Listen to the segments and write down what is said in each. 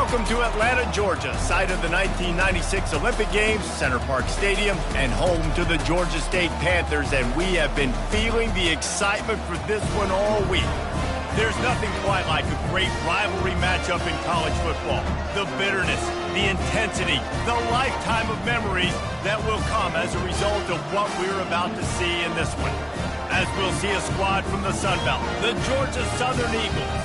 Welcome to Atlanta, Georgia, site of the 1996 Olympic Games, Center Parc Stadium, and home to the Georgia State Panthers, and we have been feeling the excitement for this one all week. There's nothing quite like a great rivalry matchup in college football. The bitterness, the intensity, the lifetime of memories that will come as a result of what we're about to see in this one. As we'll see a squad from the Sun Belt, the Georgia Southern Eagles,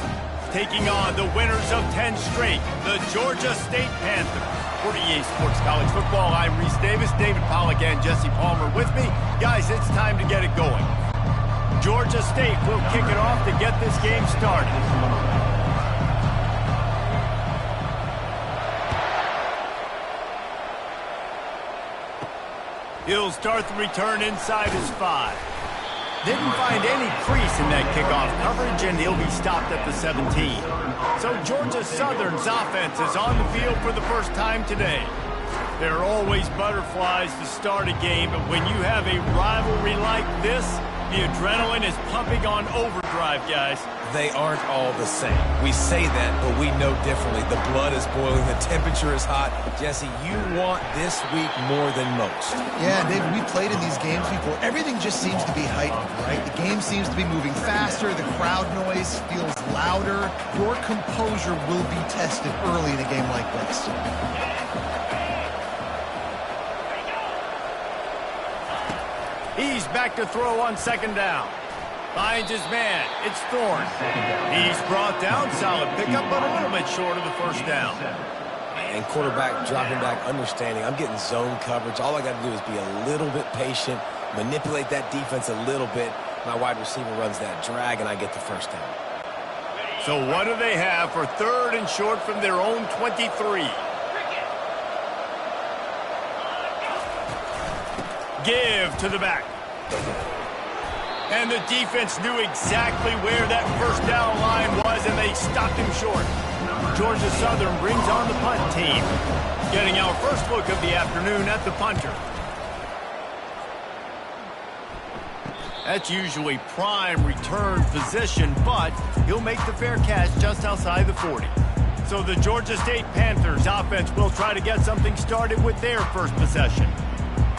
taking on the winners of 10 straight, the Georgia State Panthers. For EA Sports College Football, I'm Reese Davis, David Pollack, and Jesse Palmer with me. Guys, it's time to get it going. Georgia State will kick it off to get this game started. He'll start the return inside his 5. Didn't find any crease in that kickoff coverage, and he'll be stopped at the 17. So Georgia Southern's offense is on the field for the first time today. There are always butterflies to start a game, but when you have a rivalry like this, the adrenaline is pumping on overdrive, guys. They aren't all the same. We say that, but we know differently. The blood is boiling. The temperature is hot. Jesse, you want this week more than most. Yeah, David, we played in these games before. Everything just seems to be heightened, right? The game seems to be moving faster. The crowd noise feels louder. Your composure will be tested early in a game like this. He's back to throw on second down. Finds his man. It's Thorne. He's brought down. Solid pickup, but a little bit short of the first down. And quarterback dropping back, understanding I'm getting zone coverage. All I got to do is be a little bit patient, manipulate that defense a little bit. My wide receiver runs that drag, and I get the first down. So what do they have for third and short from their own 23? Give to the back. And the defense knew exactly where that first down line was, and they stopped him short. Georgia Southern brings on the punt team. Getting our first look of the afternoon at the punter. That's usually prime return position, but he'll make the fair catch just outside the 40. So the Georgia State Panthers offense will try to get something started with their first possession.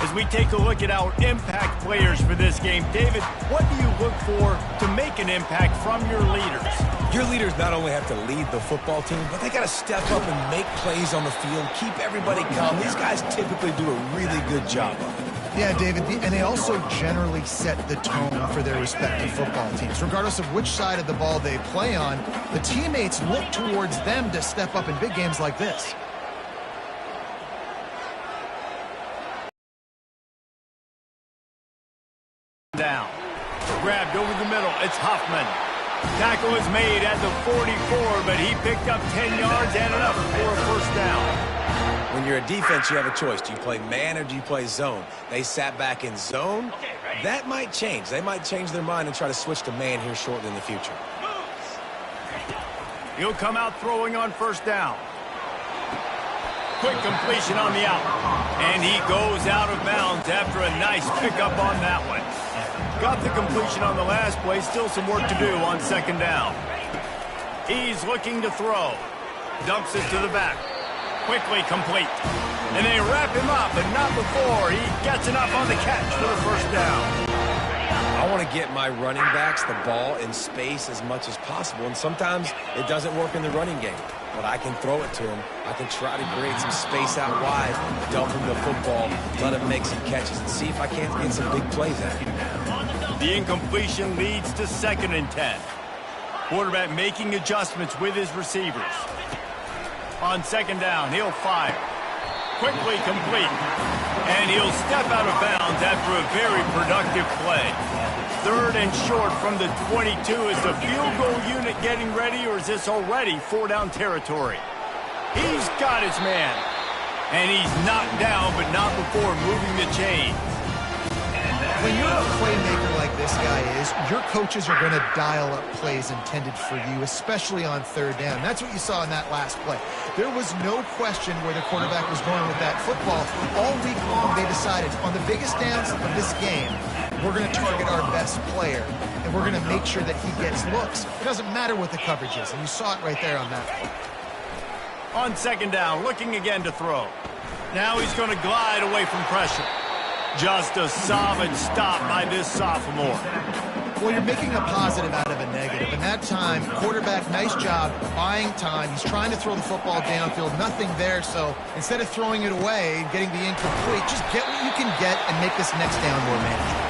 As we take a look at our impact players for this game, David, what do you look for to make an impact from your leaders? Your leaders not only have to lead the football team, but they got to step up and make plays on the field, keep everybody calm. These guys typically do a really good job of it. Yeah, David, and they also generally set the tone for their respective football teams. Regardless of which side of the ball they play on, the teammates look towards them to step up in big games like this. Down. Grabbed over the middle. It's Huffman. Tackle is made at the 44, but he picked up 10 yards and enough for a first down. When you're a defense, you have a choice. Do you play man or do you play zone? They sat back in zone. That might change. They might change their mind and try to switch to man here shortly in the future. He'll come out throwing on first down. Quick completion on the out. And he goes out of bounds after a nice pickup on that one. Got the completion on the last play. Still some work to do on second down. He's looking to throw. Dumps it to the back. Quickly complete. And they wrap him up, but not before he gets enough on the catch for the first down. I want to get my running backs the ball in space as much as possible, and sometimes it doesn't work in the running game. But I can throw it to him. I can try to create some space out wide, dump him the football, let him make some catches, and see if I can't get some big plays at him. The incompletion leads to 2nd and 10. Quarterback making adjustments with his receivers. On second down, he'll fire. Quickly complete. And he'll step out of bounds after a very productive play. 3rd and short from the 22. Is the field goal unit getting ready, or is this already 4-down territory? He's got his man. And he's knocked down, but not before moving the chains. When you're a playmaker like this guy is, your coaches are going to dial up plays intended for you, especially on 3rd down. That's what you saw in that last play. There was no question where the quarterback was going with that football. All week long, they decided on the biggest downs of this game, we're going to target our best player, and we're going to make sure that he gets looks. It doesn't matter what the coverage is, and you saw it right there on that play. On second down, looking again to throw. Now he's going to glide away from pressure. Just a solid stop by this sophomore. Well, you're making a positive out of a negative. And that time, quarterback, nice job buying time. He's trying to throw the football downfield. Nothing there. So instead of throwing it away and getting the incomplete, just get what you can get and make this next down more manageable.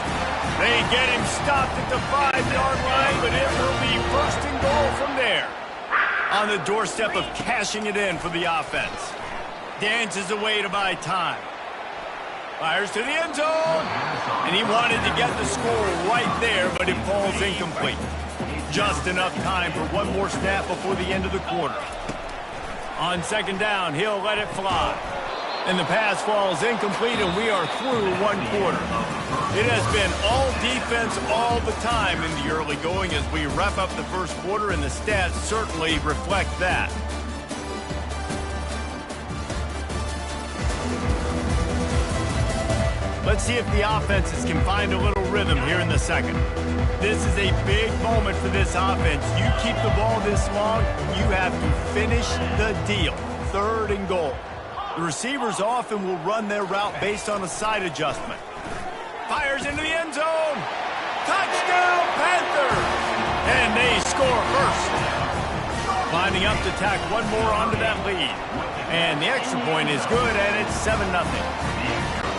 They get him stopped at the 5-yard line, but it will be first and goal from there. On the doorstep of cashing it in for the offense. Dances away to buy time. Fires to the end zone. And he wanted to get the score right there, but it falls incomplete. Just enough time for one more snap before the end of the quarter. On second down, he'll let it fly. And the pass falls incomplete, and we are through one quarter. It has been all defense all the time in the early going as we wrap up the first quarter, and the stats certainly reflect that. Let's see if the offenses can find a little rhythm here in the second. This is a big moment for this offense. You keep the ball this long, you have to finish the deal. Third and goal. The receivers often will run their route based on a side adjustment. Fires into the end zone. Touchdown, Panthers! And they score first. Lining up to tack one more onto that lead. And the extra point is good, and it's 7-0.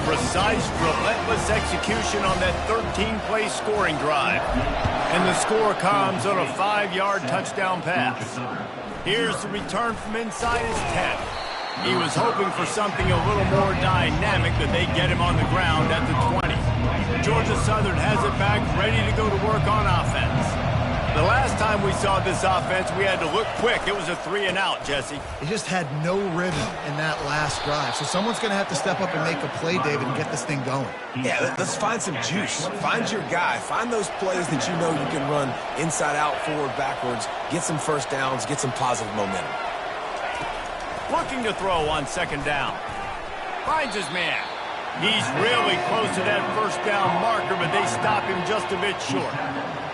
Precise, relentless execution on that 13-play scoring drive. And the score comes on a 5-yard touchdown pass. Here's the return from inside his 10. He was hoping for something a little more dynamic, but they get him on the ground at the 20. Georgia Southern has it back, ready to go to work on offense. The last time we saw this offense, we had to look quick. It was a 3-and-out, Jesse. He just had no rhythm in that last drive. So someone's going to have to step up and make a play, David, and get this thing going. Yeah, let's find some juice. Find your guy. Find those plays that you know you can run inside out, forward, backwards. Get some first downs. Get some positive momentum. Looking to throw on second down. Finds his man. He's really close to that first down marker, but they stop him just a bit short.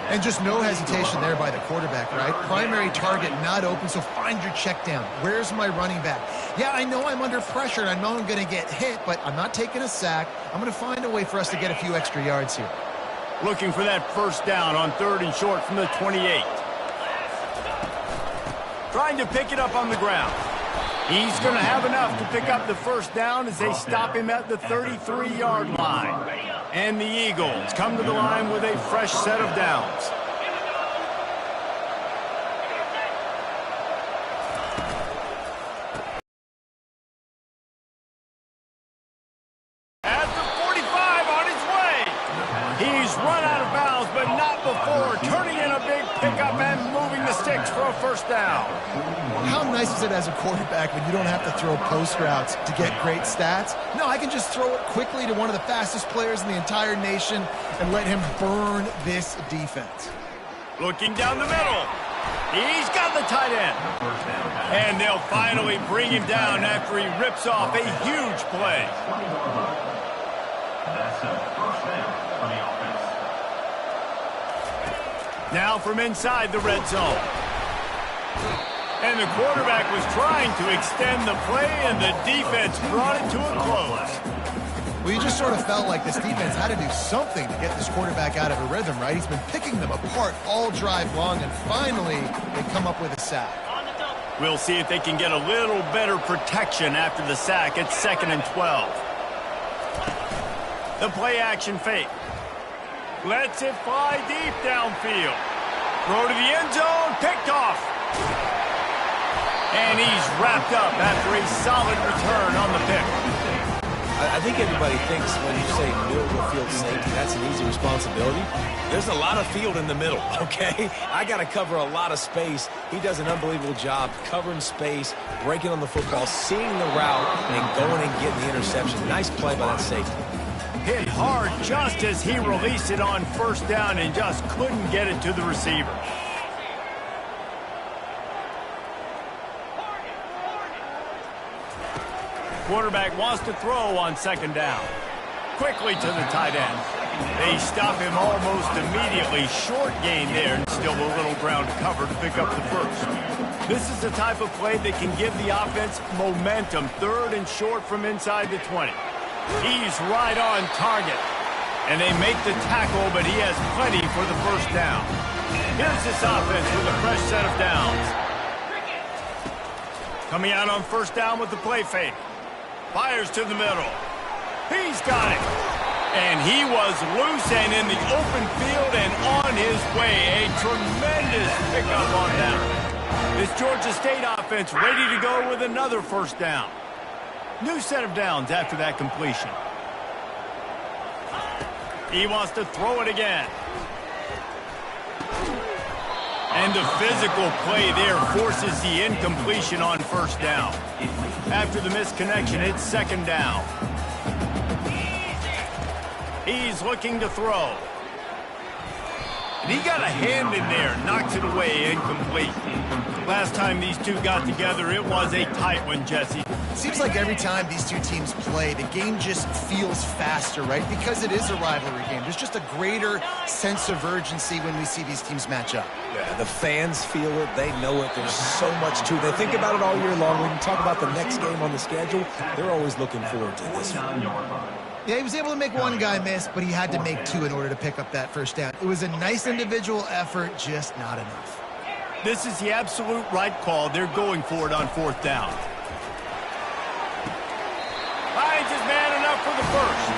And just no hesitation there by the quarterback, right? Primary target not open, so find your check down. Where's my running back? Yeah, I know I'm under pressure, and I know I'm going to get hit, but I'm not taking a sack. I'm going to find a way for us to get a few extra yards here. Looking for that first down on 3rd and short from the 28. Trying to pick it up on the ground. He's going to have enough to pick up the first down as they stop him at the 33-yard line. And the Eagles come to the line with a fresh set of downs. At the 45 on his way. He's run out of bounds, but not before turning in a big pickup and moving the sticks for a first down. How nice is it as a quarterback when you don't have to throw post routes to get great stats? No, I can just throw it quickly to one of the fastest players in the entire nation and let him burn this defense. Looking down the middle. He's got the tight end. And they'll finally bring him down after he rips off a huge play. Now from inside the red zone. And the quarterback was trying to extend the play, and the defense brought it to a close. Well, you just sort of felt like this defense had to do something to get this quarterback out of a rhythm, right? He's been picking them apart all drive long, and finally they come up with a sack. We'll see if they can get a little better protection after the sack at 2nd and 12. The play action fake. Lets it fly deep downfield. Throw to the end zone, picked off. And he's wrapped up after a solid return on the pick. I think everybody thinks when you say middle of the field safety, that's an easy responsibility. There's a lot of field in the middle, okay? I got to cover a lot of space. He does an unbelievable job covering space, breaking on the football, seeing the route, and going and getting the interception. Nice play by that safety. Hit hard just as he released it on first down and just couldn't get it to the receiver. Quarterback wants to throw on second down. Quickly to the tight end. They stop him almost immediately. Short gain there, and still a little ground cover to pick up the first. This is the type of play that can give the offense momentum. 3rd and short from inside the 20. He's right on target. And they make the tackle, but he has plenty for the first down. Here's this offense with a fresh set of downs. Coming out on first down with the play fake. Fires to the middle. He's got it. And he was loose and in the open field and on his way. A tremendous pickup on that. This Georgia State offense ready to go with another first down. New set of downs after that completion. He wants to throw it again. And the physical play there forces the incompletion on first down. After the misconnection, it's 2nd down. He's looking to throw. And he got a hand in there, knocks it away, incomplete. Last time these two got together, it was a tight one, Jesse. Seems like every time these two teams play, the game just feels faster, right? Because it is a rivalry game. There's just a greater sense of urgency when we see these teams match up. Yeah, the fans feel it. They know it. There's so much to it. They think about it all year long. When you talk about the next game on the schedule, they're always looking forward to this one. Yeah, he was able to make one guy miss, but he had to make 2 in order to pick up that first down. It was a nice individual effort, just not enough. This is the absolute right call. They're going for it on 4th down. Finds his man enough for the first.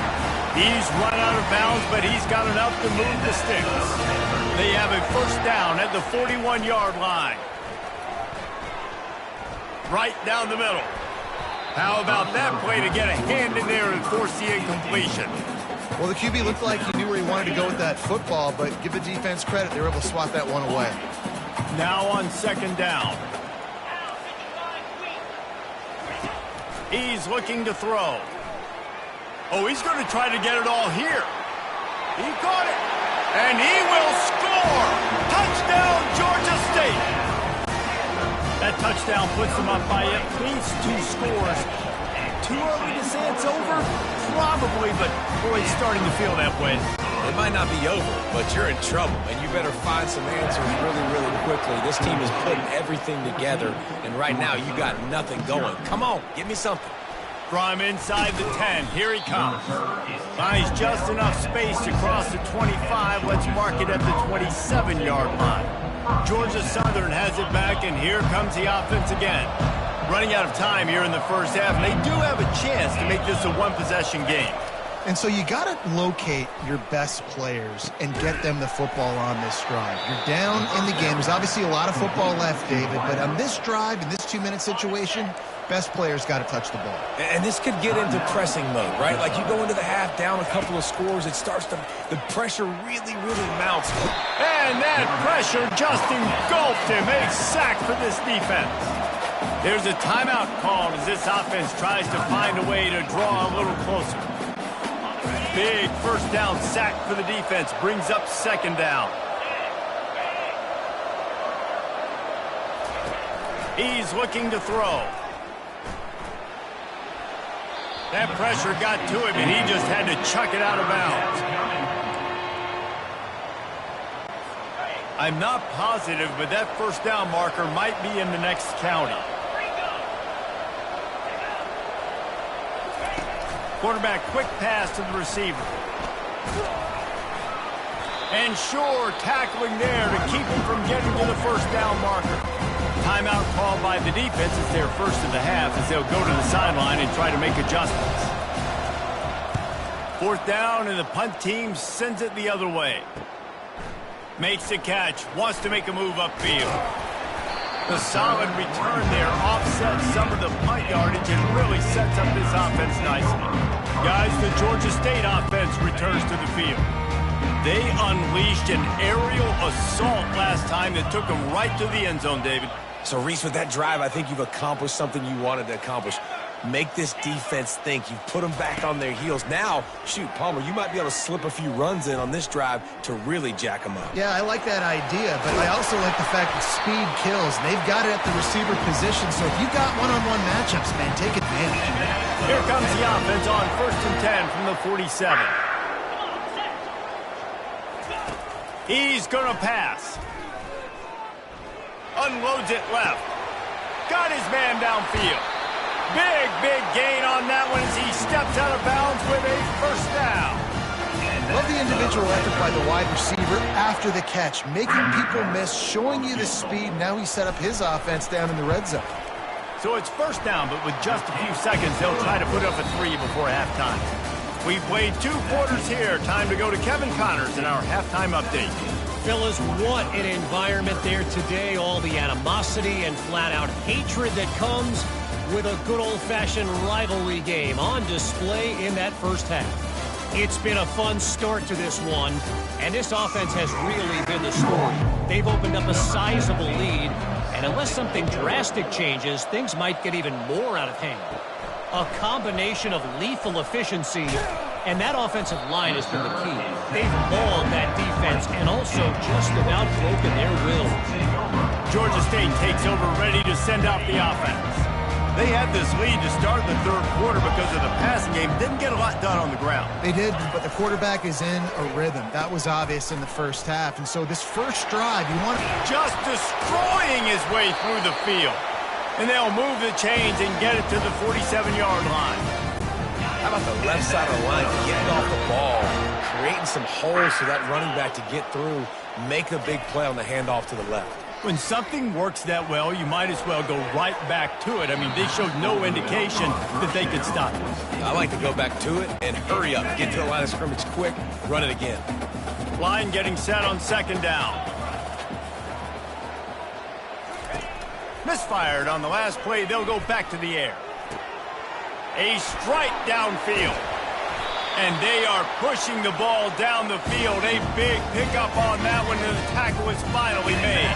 He's run out of bounds, but he's got enough to move the sticks. They have a first down at the 41-yard line. Right down the middle. How about that play to get a hand in there and force the incompletion? Well, the QB looked like he knew where he wanted to go with that football, but give the defense credit. They were able to swat that one away. Now on 2nd down. He's looking to throw. Oh, he's going to try to get it all here. He got it. And he will score. Touchdown, Georgia State. That touchdown puts them up by at least 2 scores. Too early to say it's over? Probably, but boy, it's starting to feel that way. It might not be over, but you're in trouble, and you better find some answers really, really quickly. This team is putting everything together, and right now you got nothing going. Come on, give me something. From inside the 10, here he comes. Finds just enough space to cross the 25. Let's mark it at the 27-yard line. Georgia Southern has it back, and here comes the offense again. Running out of time here in the first half, and they do have a chance to make this a one-possession game. And so you got to locate your best players and get them the football on this drive. You're down in the game. There's obviously a lot of football left, David, but on this drive, in this 2-minute situation, best players got to touch the ball. And this could get into pressing mode, right? Like you go into the half down a couple of scores, it starts to, the pressure really, really mounts. And that pressure just engulfed him. A sack for this defense. There's a timeout called as this offense tries to find a way to draw a little closer. Big first down sack for the defense. Brings up 2nd down. He's looking to throw. That pressure got to him, and he just had to chuck it out of bounds. I'm not positive, but that first down marker might be in the next county. Quarterback, quick pass to the receiver. And sure, tackling there to keep him from getting to the first down marker. Timeout called by the defense. It's their first of the half as they'll go to the sideline and try to make adjustments. 4th down, and the punt team sends it the other way. Makes the catch, wants to make a move upfield. The solid return there offsets some of the punt yardage and really sets up this offense nicely. Guys, the Georgia State offense returns to the field. They unleashed an aerial assault last time that took them right to the end zone, David. So, Reese, with that drive, I think you've accomplished something you wanted to accomplish. Make this defense think. You've put them back on their heels. Now, shoot, Palmer, you might be able to slip a few runs in on this drive to really jack them up. Yeah, I like that idea, but I also like the fact that speed kills. They've got it at the receiver position, so if you got one-on-one matchups, man, take advantage. Here comes the offense on 1st and 10 from the 47. He's going to pass. Unloads it left. got his man downfield. Big gain on that one as he steps out of bounds with a first down. Love the individual effort by the wide receiver after the catch, making people miss, showing you the speed. Now he set up his offense down in the red zone. So it's first down, but with just a few seconds, they'll try to put up a 3 before halftime. We've played 2 quarters here. Time to go to Kevin Connors in our halftime update. Fellas, what an environment there today. All the animosity and flat-out hatred that comes with a good old-fashioned rivalry game on display in that first half. It's been a fun start to this one, and this offense has really been the story. They've opened up a sizable lead, and unless something drastic changes, things might get even more out of hand. A combination of lethal efficiency, and that offensive line has been the key. They've mauled that defense and also just about broken their will. Georgia State takes over, ready to send out the offense. They had this lead to start the third quarter because of the passing game. Didn't get a lot done on the ground. They did, but the quarterback is in a rhythm. That was obvious in the first half. And so this first drive, you want to... Just destroying his way through the field. And they'll move the chains and get it to the 47-yard line. How about the left side of the line, getting off the ball, creating some holes for that running back to get through, make a big play on the handoff to the left. When something works that well, you might as well go right back to it. I mean, they showed no indication that they could stop it. I like to go back to it and hurry up, get to the line of scrimmage quick, run it again. Line getting set on second down. Misfired on the last play. They'll go back to the air. A strike downfield. And they are pushing the ball down the field. A big pickup on that one, and the tackle is finally made.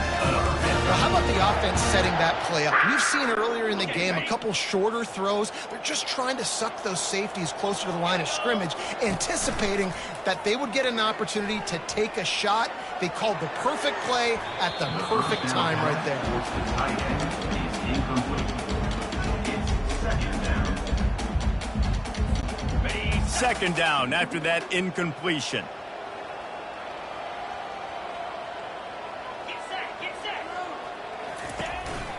Now, how about the offense setting that play up? We've seen earlier in the game a couple shorter throws. They're just trying to suck those safeties closer to the line of scrimmage, anticipating that they would get an opportunity to take a shot. They called the perfect play at the perfect time right there. Second down after that incompletion.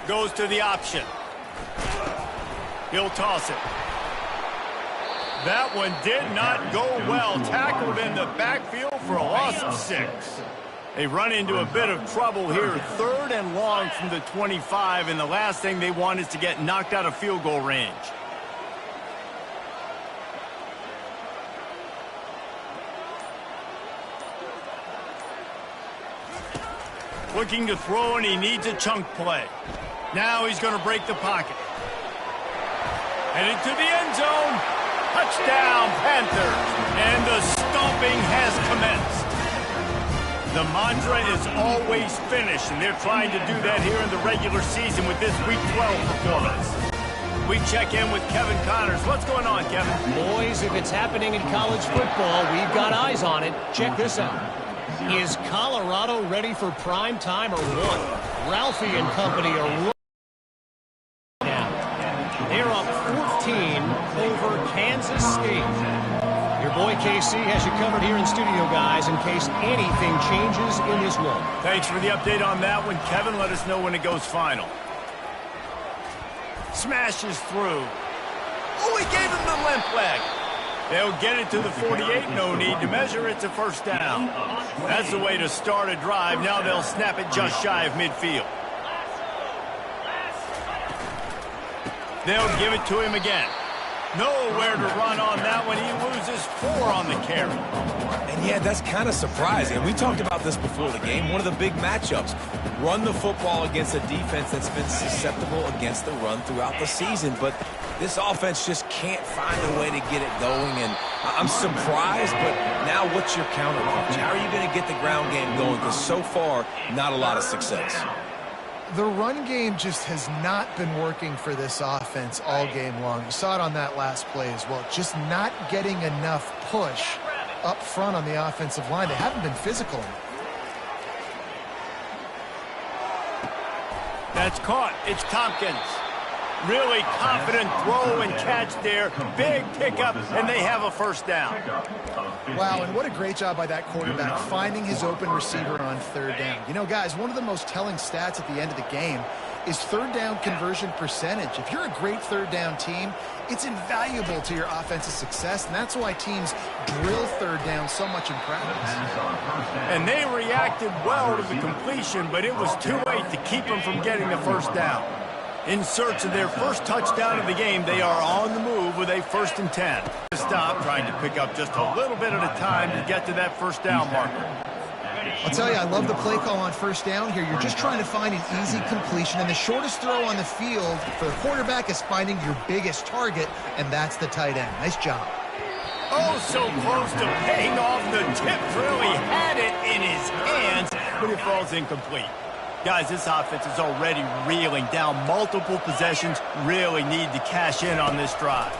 Goes to the option. He'll toss it. That one did not go well. Tackled in the backfield for a loss of 6. They run into a bit of trouble here. 3rd and long from the 25, and the last thing they want is to get knocked out of field goal range. Looking to throw, and he needs a chunk play. Now he's going to break the pocket. Headed to the end zone. Touchdown, Panthers. And the stomping has commenced. The mantra is always finish, and they're trying to do that here in the regular season with this Week 12 performance. We check in with Kevin Connors. What's going on, Kevin? Boys, if it's happening in college football, we've got eyes on it. Check this out. Is Colorado ready for prime time or what? Ralphie and company are now. They're up 14 over Kansas State. Your boy KC has you covered here in studio, guys, in case anything changes in this one. Thanks for the update on that one, Kevin. Let us know when it goes final. Smashes through. Oh, he gave him the limp leg. They'll get it to the 48. No need to measure. It's a first down. That's the way to start a drive. Now they'll snap it just shy of midfield. They'll give it to him again. Nowhere to run on that one. He loses 4 on the carry. And yeah, that's kind of surprising. We talked about this before the game. One of the big matchups. Run the football against a defense that's been susceptible against the run throughout the season. But this offense just can't find a way to get it going. And I'm surprised, but now what's your counterpunch? How are you going to get the ground game going? Because so far, not a lot of success. The run game just has not been working for this offense all game long. You saw it on that last play as well. Just not getting enough push up front on the offensive line. They haven't been physical enough. That's caught. It's Tompkins. Really confident throw and catch there. Big pickup, and they have a first down. Wow, and what a great job by that quarterback, finding his open receiver on 3rd down. You know, guys, one of the most telling stats at the end of the game is third down conversion percentage. If you're a great third down team, it's invaluable to your offensive success, and that's why teams drill third down so much in practice. And they reacted well to the completion, but it was too late to keep them from getting the first down. In search of their first touchdown of the game, they are on the move with a 1st and 10. Stop trying to pick up just a little bit at a time to get to that first down marker. I'll tell you, I love the play call on first down here. You're just trying to find an easy completion, and the shortest throw on the field for the quarterback is finding your biggest target, and that's the tight end. Nice job. Oh, so close to paying off. The tip really had it in his hands, but it falls incomplete. Guys, this offense is already reeling down multiple possessions. Really need to cash in on this drive.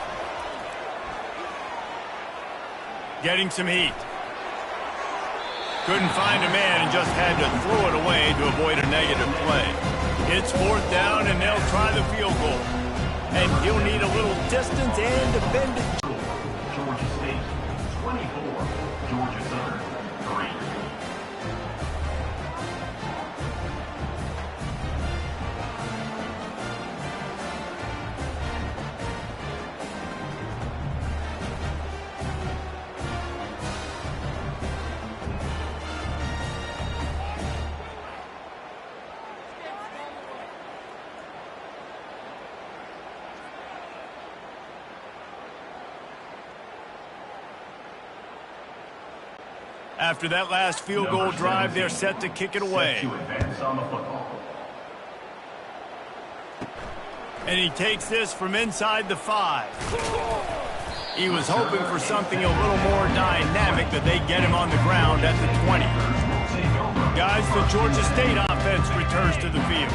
Getting some heat. Couldn't find a man and just had to throw it away to avoid a negative play. It's 4th down, and they'll try the field goal. And he'll need a little distance and defend it. Georgia State, 24. Georgia Southern, 3. After that last field goal drive, they're set to kick it away. To advance on the football. And he takes this from inside the 5. He was hoping for something a little more dynamic, that they get him on the ground at the 20. Guys, the Georgia State offense returns to the field.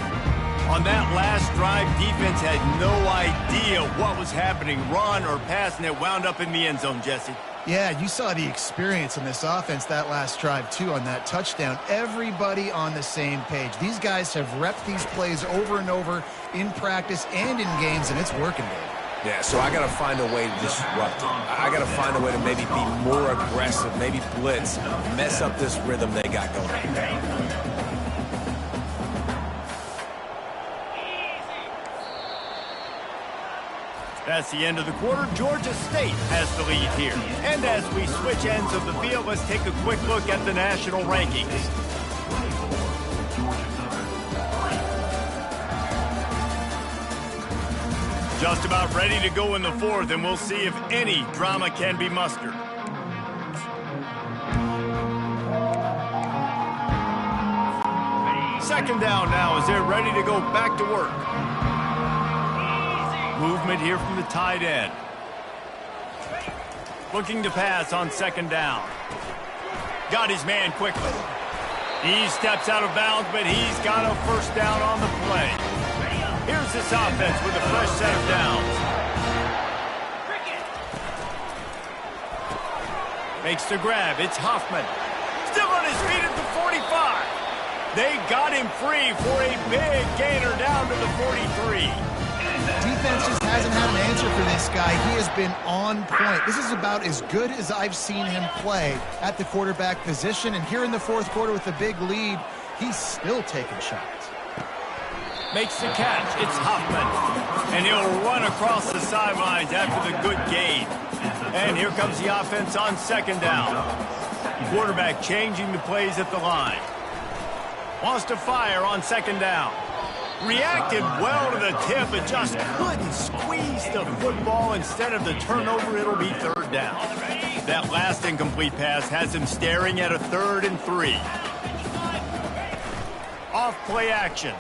On that last drive, defense had no idea what was happening, run or pass, and it wound up in the end zone, Jesse. Yeah, you saw the experience in this offense that last drive, too, on that touchdown. Everybody on the same page. These guys have repped these plays over and over in practice and in games, and it's working, Dave. Yeah, so I got to find a way to disrupt them. I got to find a way to maybe be more aggressive, maybe blitz, mess up this rhythm they got going. That's the end of the quarter. Georgia State has the lead here. And as we switch ends of the field, let's take a quick look at the national rankings. Just about ready to go in the 4th, and we'll see if any drama can be mustered. Second down now as they're ready to go back to work. Movement here from the tight end. Looking to pass on second down. Got his man quickly. He steps out of bounds, but he's got a first down on the play. Here's this offense with a fresh set of downs. Makes the grab. It's Hoffman. Still on his feet at the 45. They got him free for a big gainer down to the 43. Defense just hasn't had an answer for this guy. He has been on point. This is about as good as I've seen him play at the quarterback position. And here in the 4th quarter with a big lead, he's still taking shots. Makes the catch. It's Hoffman. And he'll run across the sidelines after the good gain. And here comes the offense on second down. Quarterback changing the plays at the line. Wants to fire on second down. Reacted well to the tip, but just couldn't squeeze the football. Instead of the turnover, it'll be third down. That last incomplete pass has him staring at a 3rd and 3. Off play action.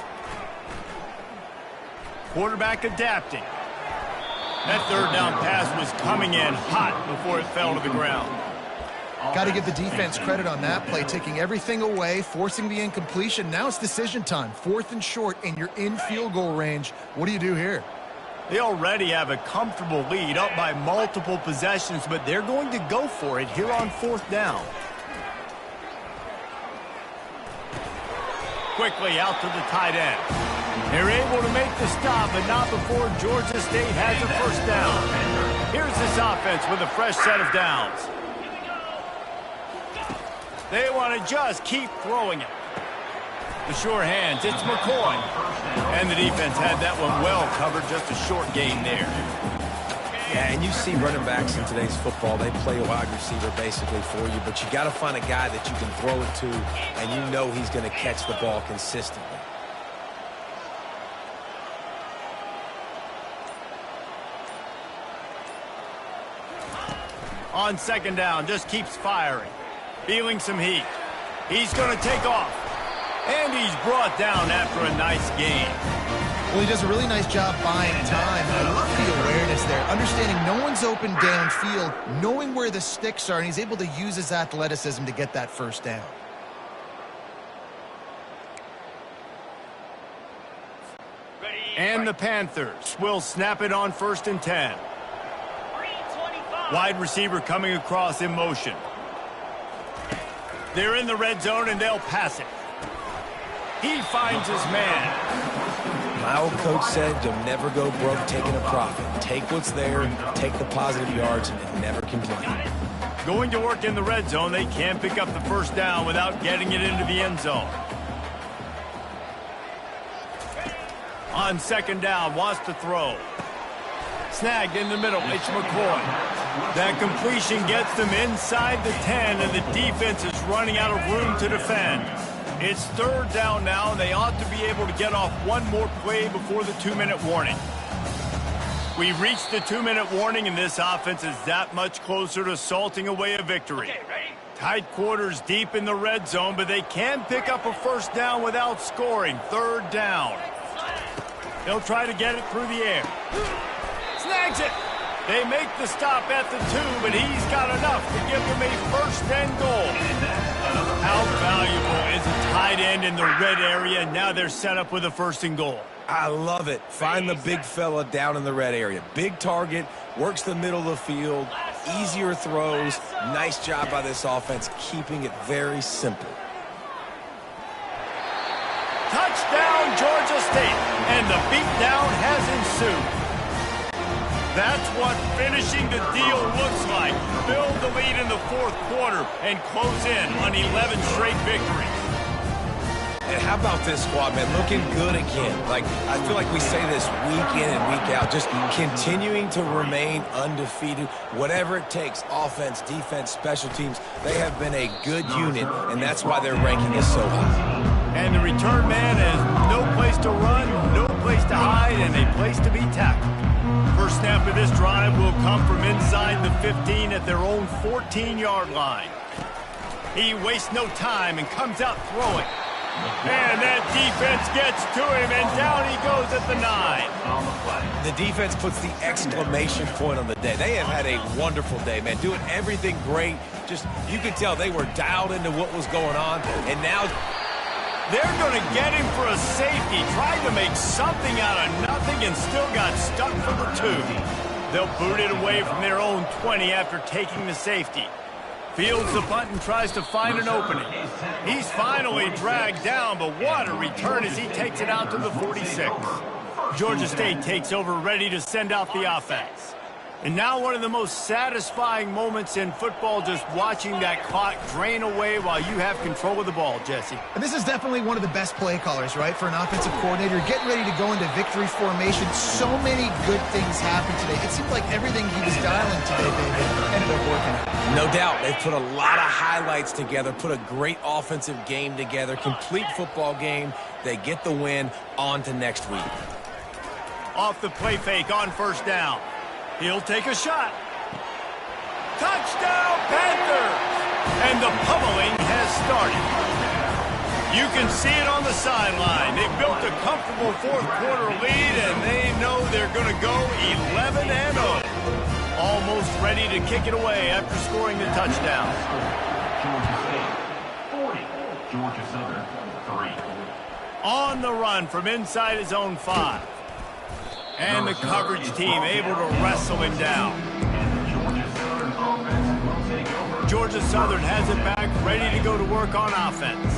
Quarterback adapting. That third down pass was coming in hot before it fell to the ground. Got to give the defense credit on that play, taking everything away, forcing the incompletion. Now it's decision time. 4th and short, and you're in field goal range. What do you do here? They already have a comfortable lead, up by multiple possessions, but they're going to go for it here on 4th down. Quickly out to the tight end. They're able to make the stop, but not before Georgia State has a first down. Here's this offense with a fresh set of downs. They want to just keep throwing it. The sure hands, it's McCoy. And the defense had that one well covered, just a short gain there. Yeah, and you see running backs in today's football, they play a wide receiver basically for you, but you got to find a guy that you can throw it to, and you know he's going to catch the ball consistently. On second down, just keeps firing. Feeling some heat. He's going to take off. And he's brought down after a nice gain. Well, he does a really nice job buying time. I love the awareness there. Understanding no one's open downfield, knowing where the sticks are, and he's able to use his athleticism to get that first down. And the Panthers will snap it on 1st and 10. Wide receiver coming across in motion. They're in the red zone and they'll pass it. He finds his man. My old coach said you'll never go broke taking a profit. Take what's there, take the positive yards, and never complain. Going to work in the red zone, they can't pick up the first down without getting it into the end zone. On second down, wants to throw. Snagged in the middle, it's McCoy. That completion gets them inside the 10, and the defense is running out of room to defend. It's 3rd down now, and they ought to be able to get off one more play before the 2-minute warning. We've reached the 2-minute warning, and this offense is that much closer to salting away a victory. Tight quarters deep in the red zone, but they can pick up a first down without scoring. 3rd down. They'll try to get it through the air. Snags it. They make the stop at the 2, but he's got enough to give them a 1st and goal. How valuable is a tight end in the red area? Now they're set up with a 1st and goal. I love it. Find the big fella down in the red area. Big target, works the middle of the field, easier throws. Nice job by this offense, keeping it very simple. Touchdown, Georgia State, and the beatdown has ensued. That's what finishing the deal looks like. Build the lead in the 4th quarter and close in on 11 straight victories. And how about this squad, man? Looking good again. Like, I feel like we say this week in and week out, just continuing to remain undefeated. Whatever it takes, offense, defense, special teams, they have been a good unit, and that's why their ranking is so high. And the return man has no place to run, no place to hide, and a place to be tackled. First snap of this drive will come from inside the 15 at their own 14-yard line. He wastes no time and comes out throwing. And that defense gets to him, and down he goes at the 9. The defense puts the exclamation point on the day. They have had a wonderful day, man. Doing everything great. Just, you could tell they were dialed into what was going on, and now they're going to get him for a safety. Tried to make something out of nothing and still got stuck for the 2. They'll boot it away from their own 20 after taking the safety. Fields the punt and tries to find an opening. He's finally dragged down, but what a return as he takes it out to the 46. Georgia State takes over, ready to send out the offense. And now one of the most satisfying moments in football, just watching that clock drain away while you have control of the ball, Jesse. And this is definitely one of the best play callers, right, for an offensive coordinator. Getting ready to go into victory formation. So many good things happened today. It seemed like everything he was dialing today, David, ended up working. No doubt. They put a lot of highlights together, put a great offensive game together, complete football game. They get the win. On to next week. Off the play fake on 1st down. He'll take a shot. Touchdown, Panthers! And the pummeling has started. You can see it on the sideline. They've built a comfortable 4th quarter lead, and they know they're going to go 11-0. Almost ready to kick it away after scoring the touchdown. Georgia State 40, Georgia Southern 3. On the run from inside his own 5. And the coverage team able to wrestle him down. Georgia Southern has it back, ready to go to work on offense.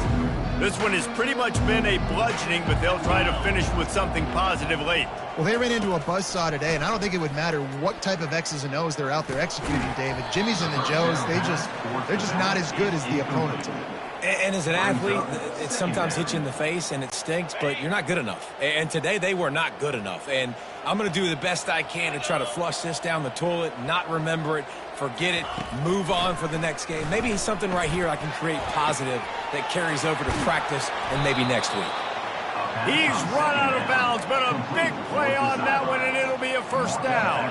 This one has pretty much been a bludgeoning, but they'll try to finish with something positive late. Well, they ran into a buzzsaw today, and I don't think it would matter what type of X's and O's they're out there executing, David. Jimmy's and the Joes, they're just not as good as the opponent today. And as an athlete, it sometimes hits you in the face and it stinks, but you're not good enough. And today they were not good enough. And I'm going to do the best I can to try to flush this down the toilet, not remember it, forget it, move on for the next game. Maybe something right here I can create positive that carries over to practice and maybe next week. He's run out of bounds, but a big play on that one, and it'll be a first down.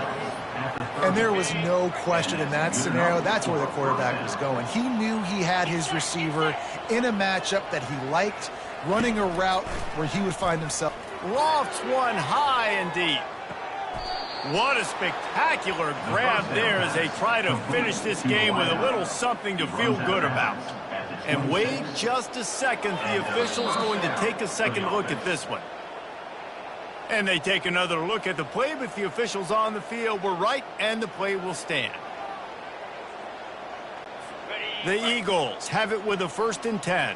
And there was no question in that scenario. That's where the quarterback was going. He knew he had his receiver in a matchup that he liked, running a route where he would find himself. Lofts one high and deep. What a spectacular grab there as they try to finish this game with a little something to feel good about. And wait just a second. The official's going to take a second look at this one. And they take another look at the play, but the officials on the field were right, and the play will stand. The Eagles have it with a 1st and 10.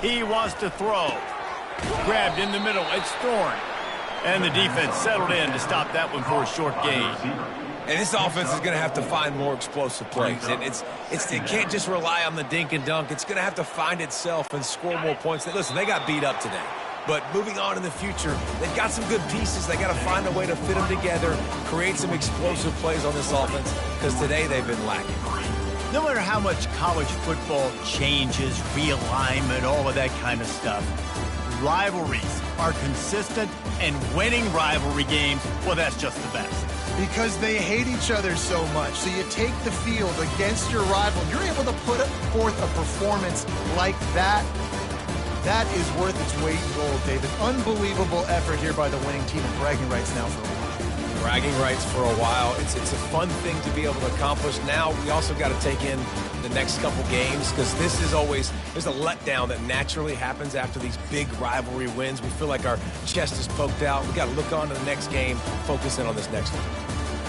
He wants to throw. Grabbed in the middle. It's Thorne. And the defense settled in to stop that one for a short gain. And this offense is going to have to find more explosive plays. It can't just rely on the dink and dunk. It's going to have to find itself and score more points. Listen, they got beat up today. But moving on in the future, they've got some good pieces. They got to find a way to fit them together, create some explosive plays on this offense, because today they've been lacking. No matter how much college football changes, realignment, all of that kind of stuff, rivalries are consistent, and winning rivalry games, well, that's just the best. Because they hate each other so much. So you take the field against your rival. You're able to put forth a performance like that. That is worth its weight in gold, David. Unbelievable effort here by the winning team, and bragging rights now for a while. Bragging rights for a while. It's a fun thing to be able to accomplish. Now we also got to take in the next couple games, because this is always, there's a letdown that naturally happens after these big rivalry wins. We feel like our chest is poked out. We got to look on to the next game, focus in on this next one.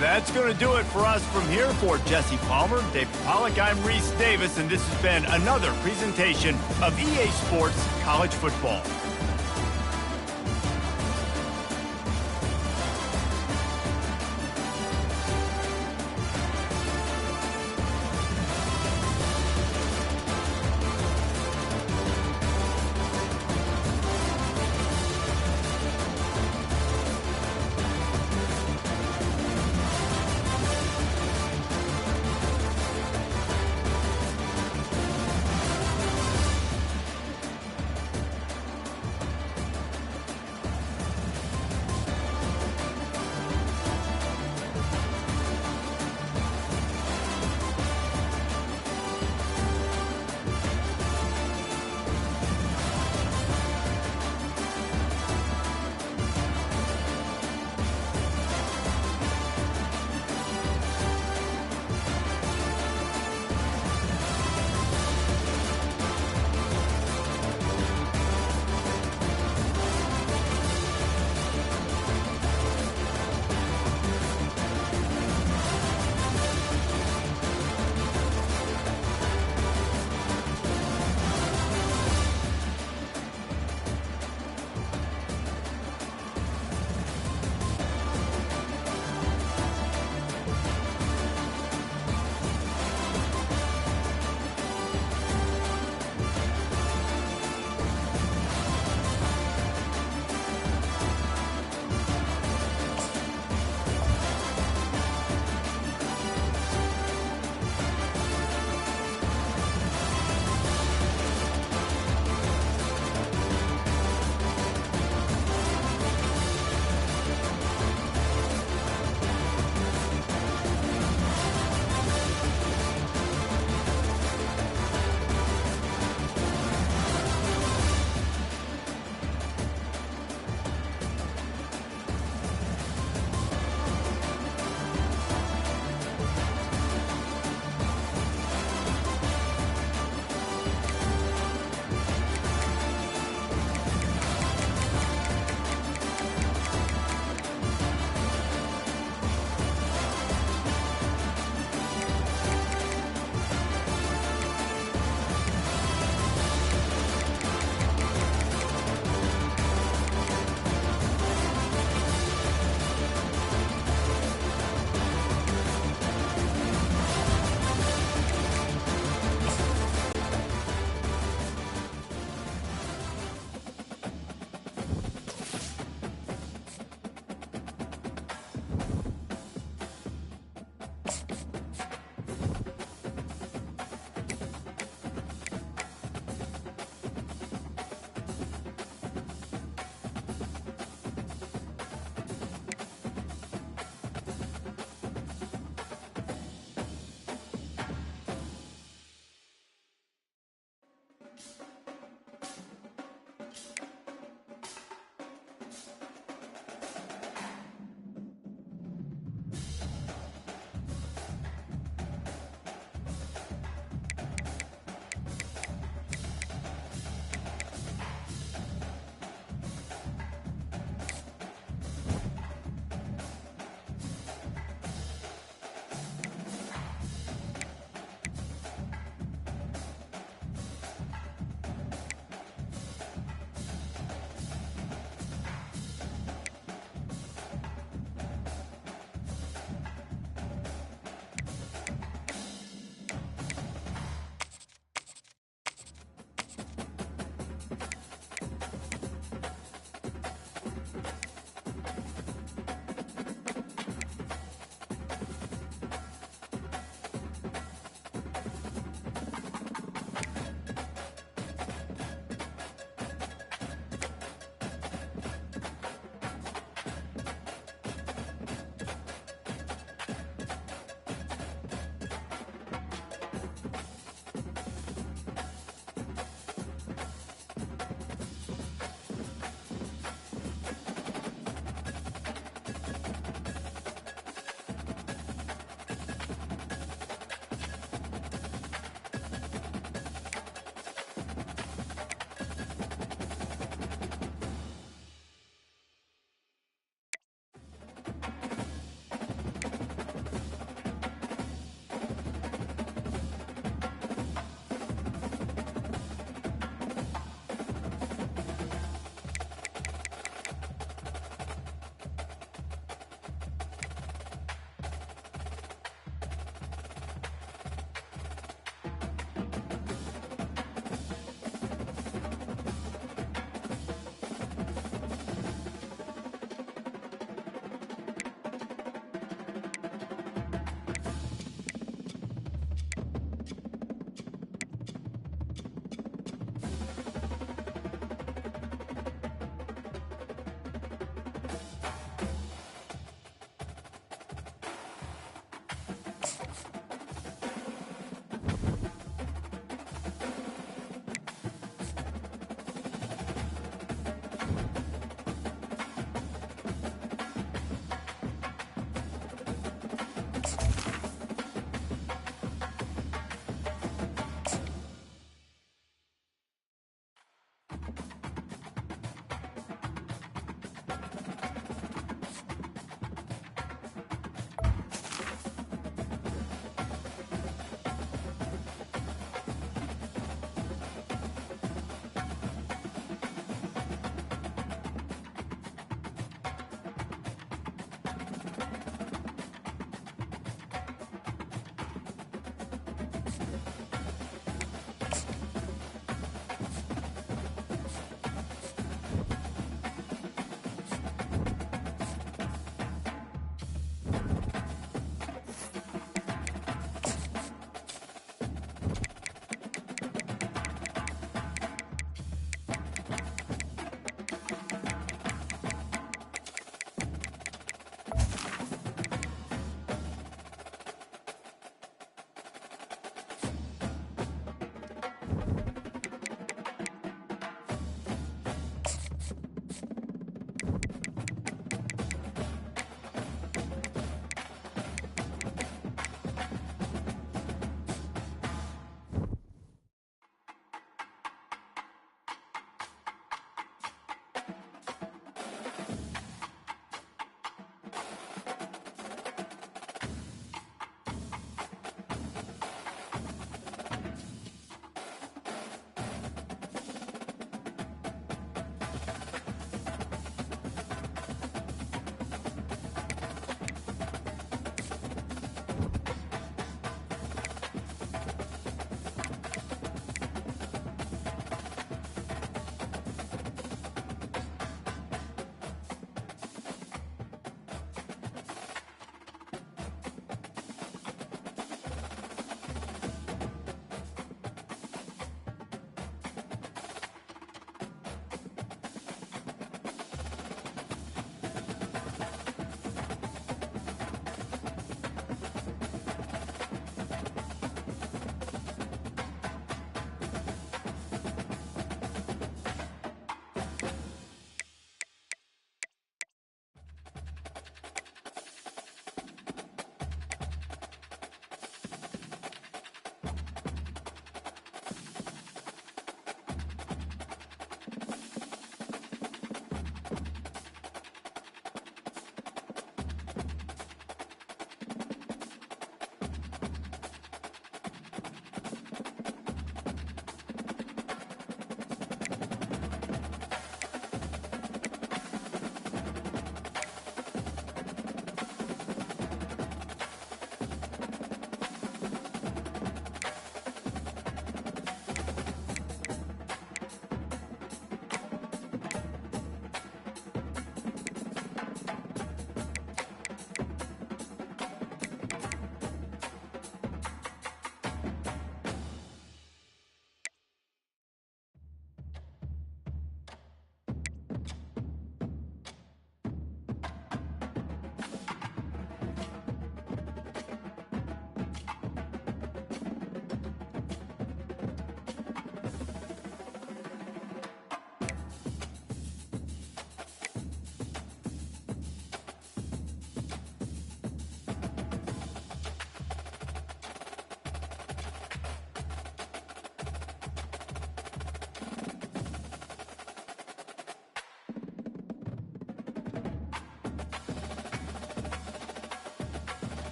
That's going to do it for us from here. For Jesse Palmer, David Pollack, I'm Reese Davis, and this has been another presentation of EA Sports College Football.